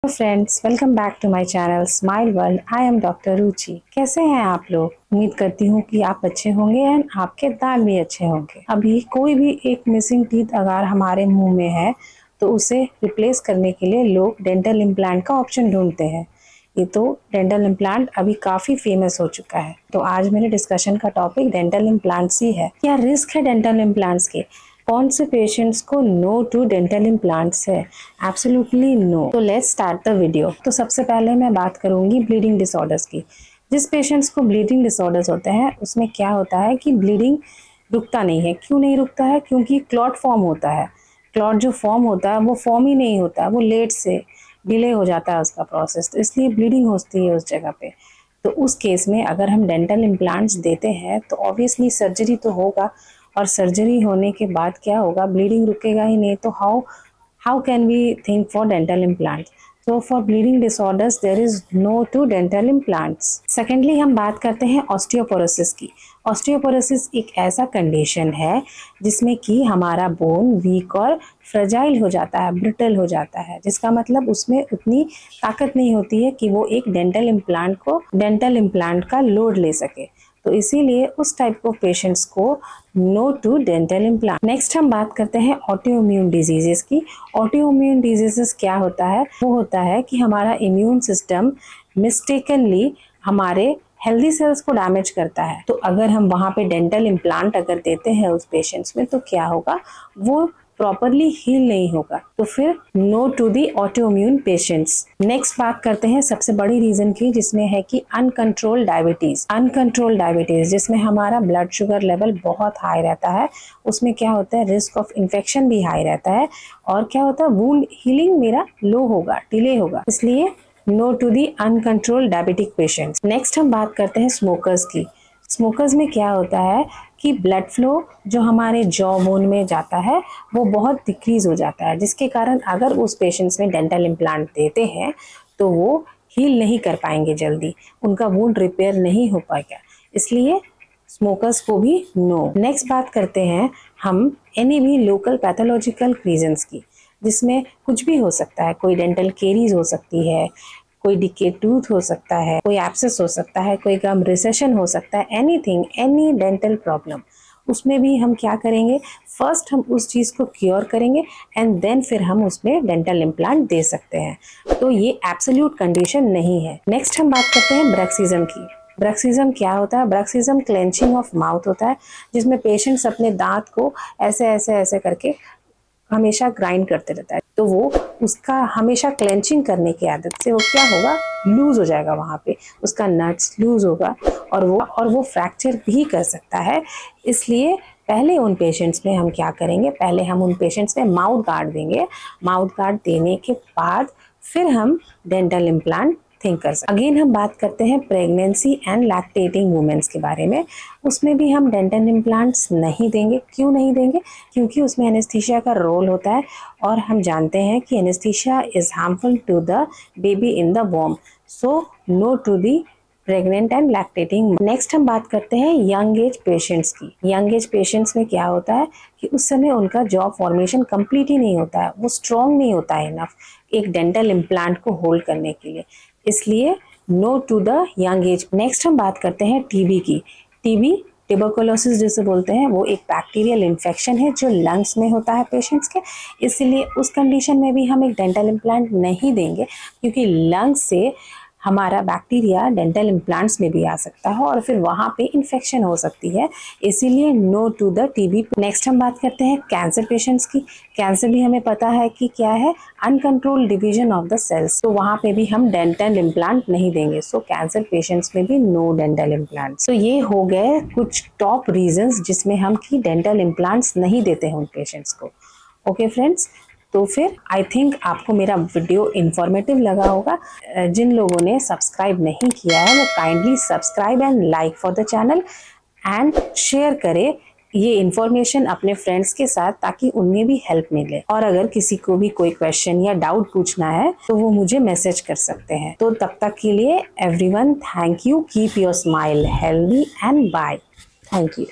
Friends, welcome back to my channel smile world. I am doctor Ruchi. कैसे हैं आप लोग? उम्मीद करती हूँ कि आप अच्छे होंगे एंड आपके दांत भी अच्छे होंगे। अभी कोई भी एक मिसिंग टीथ अगर हमारे मुंह में है तो उसे रिप्लेस करने के लिए लोग डेंटल इम्प्लांट का ऑप्शन ढूंढते हैं। ये तो डेंटल इम्प्लांट अभी काफी फेमस हो चुका है। तो आज मेरे डिस्कशन का टॉपिक डेंटल इम्प्लांट्स ही है। क्या रिस्क है डेंटल इम्प्लांट्स के? कौन से पेशेंट्स को नो टू डेंटल इम्प्लांट्स है? Absolutely no. तो लेट्स स्टार्ट द वीडियो। तो सबसे पहले मैं बात करूंगी ब्लीडिंग डिसऑर्डर्स की। जिस पेशेंट्स को ब्लीडिंग डिसऑर्डर्स होते हैं उसमें क्या होता है कि ब्लीडिंग रुकता नहीं है। क्यों नहीं रुकता है? क्योंकि क्लॉट फॉर्म होता है। क्लॉट जो फॉर्म होता है वो फॉर्म ही नहीं होता है, वो लेट से डिले हो जाता है उसका प्रोसेस, तो इसलिए ब्लीडिंग होती है उस जगह पे। तो उस केस में अगर हम डेंटल इम्प्लांट्स देते हैं तो ऑब्वियसली सर्जरी तो होगा, और सर्जरी होने के बाद क्या होगा, ब्लीडिंग रुकेगा ही नहीं। तो how can we think for dental implant? तो for bleeding disorders there is no to dental implants. Secondly हम बात करते हैं ऑस्टियोपोरोसिस की। ऑस्टियोपोरोसिस एक ऐसा कंडीशन है जिसमें कि हमारा बोन वीक और फ्रेजाइल हो जाता है, ब्रिटल हो जाता है, जिसका मतलब उसमें उतनी ताकत नहीं होती है कि वो एक डेंटल इम्प्लांट का लोड ले सके। तो इसीलिए उस टाइप ऑफ पेशेंट्स को no to dental implant. Next हम बात करते हैं ऑटोइम्यून डिजीजेस की। ऑटोइम्यून डिजीजेस क्या होता है? वो होता है कि हमारा इम्यून सिस्टम मिस्टेकनली हमारे हेल्दी सेल्स को डैमेज करता है। तो अगर हम वहाँ पे डेंटल इम्प्लांट अगर देते हैं उस पेशेंट्स में तो क्या होगा, वो प्रॉपरली हील नहीं होगा। तो फिर no to the autoimmune patients. Next बात करते हैं सबसे बड़ी रीजन की, जिसमें है कि अनकंट्रोल्ड डायबिटीज। अनकंट्रोल्ड डायबिटीज जिसमें हमारा ब्लड शुगर लेवल बहुत हाई रहता है, उसमें क्या होता है, रिस्क ऑफ इन्फेक्शन भी हाई रहता है, और क्या होता है, वुंड हीलिंग मेरा लो होगा, डिले होगा। इसलिए no to the uncontrolled diabetic patients. Next हम बात करते हैं स्मोकर्स की। स्मोकर्स में क्या होता है कि ब्लड फ्लो जो हमारे जॉ बोन में जाता है वो बहुत डिक्रीज हो जाता है, जिसके कारण अगर उस पेशेंट्स में डेंटल इम्प्लांट देते हैं तो वो हील नहीं कर पाएंगे जल्दी, उनका वुंड रिपेयर नहीं हो पाएगा। इसलिए स्मोकर्स को भी नो। नेक्स्ट बात करते हैं हम एनी भी लोकल पैथोलॉजिकल रीजंस की, जिसमें कुछ भी हो सकता है। कोई डेंटल केरीज हो सकती है, कोई डिके टूथ हो सकता है, कोई एब्सेस हो सकता है, कोई गम रिसेशन हो सकता है, एनीथिंग, एनी डेंटल प्रॉब्लम। उसमें भी हम क्या करेंगे, फर्स्ट हम उस चीज़ को क्योर करेंगे एंड देन फिर हम उसमें डेंटल इम्प्लांट दे सकते हैं। तो ये एब्सोल्यूट कंडीशन नहीं है। नेक्स्ट हम बात करते हैं ब्रक्सिज्म की। ब्रक्सिज्म क्या होता है? ब्रक्सिज्म क्लेंचिंग ऑफ माउथ होता है, जिसमें पेशेंट्स अपने दांत को ऐसे ऐसे ऐसे करके हमेशा ग्राइंड करते रहता है। तो वो उसका हमेशा क्लेंचिंग करने की आदत से वो क्या होगा, लूज हो जाएगा, वहाँ पे उसका नट्स लूज होगा और वो फ्रैक्चर भी कर सकता है। इसलिए पहले उन पेशेंट्स में हम क्या करेंगे, पहले हम उन पेशेंट्स में माउथ गार्ड देंगे। माउथ गार्ड देने के बाद फिर हम डेंटल इम्प्लांट थिंक कर सकते। अगेन हम बात करते हैं प्रेगनेंसी एंड लैक्टेटिंग वुमेन्स के बारे में। उसमें भी हम डेंटल इम्प्लांट्स नहीं देंगे। क्यों नहीं देंगे? क्योंकि उसमें एनेस्थीसिया का रोल होता है, और हम जानते हैं कि anaesthesia is harmful to the baby in the वॉर्म। So no to the pregnant and lactating. Next हम बात करते हैं यंग एज पेशेंट्स की। यंग एज पेशेंट्स में क्या होता है कि उस समय उनका जॉ फॉर्मेशन कंप्लीट ही नहीं होता है, वो स्ट्रॉन्ग नहीं होता है इनफ एक डेंटल इम्प्लांट को होल्ड करने के लिए। इसलिए no to the young age. Next हम बात करते हैं टीबी की। टीबी, ट्यूबरकुलोसिस जिसे बोलते हैं, वो एक बैक्टीरियल इन्फेक्शन है जो लंग्स में होता है पेशेंट्स के। इसलिए उस कंडीशन में भी हम एक डेंटल इम्प्लांट नहीं देंगे, क्योंकि लंग्स से हमारा बैक्टीरिया डेंटल इम्प्लांट्स में भी आ सकता है और फिर वहाँ पे इन्फेक्शन हो सकती है। इसीलिए no to the TB. Next हम बात करते हैं कैंसर पेशेंट्स की। कैंसर भी हमें पता है कि क्या है, uncontrolled division of the cells. तो वहाँ पे भी हम डेंटल इम्प्लांट नहीं देंगे। सो कैंसर पेशेंट्स में भी नो डेंटल इम्प्लांट। तो ये हो गए कुछ टॉप रीजंस जिसमें हम की डेंटल इम्प्लांट्स नहीं देते हैं उन पेशेंट्स को। ओके फ्रेंड्स, तो फिर आई थिंक आपको मेरा वीडियो इन्फॉर्मेटिव लगा होगा। जिन लोगों ने सब्सक्राइब नहीं किया है वो kindly subscribe and like for the channel and share करें ये इन्फॉर्मेशन अपने फ्रेंड्स के साथ, ताकि उन्हें भी हेल्प मिले। और अगर किसी को भी कोई क्वेश्चन या डाउट पूछना है तो वो मुझे मैसेज कर सकते हैं। तो तब तक के लिए everyone, thank you, keep your smile healthy and bye. Thank you.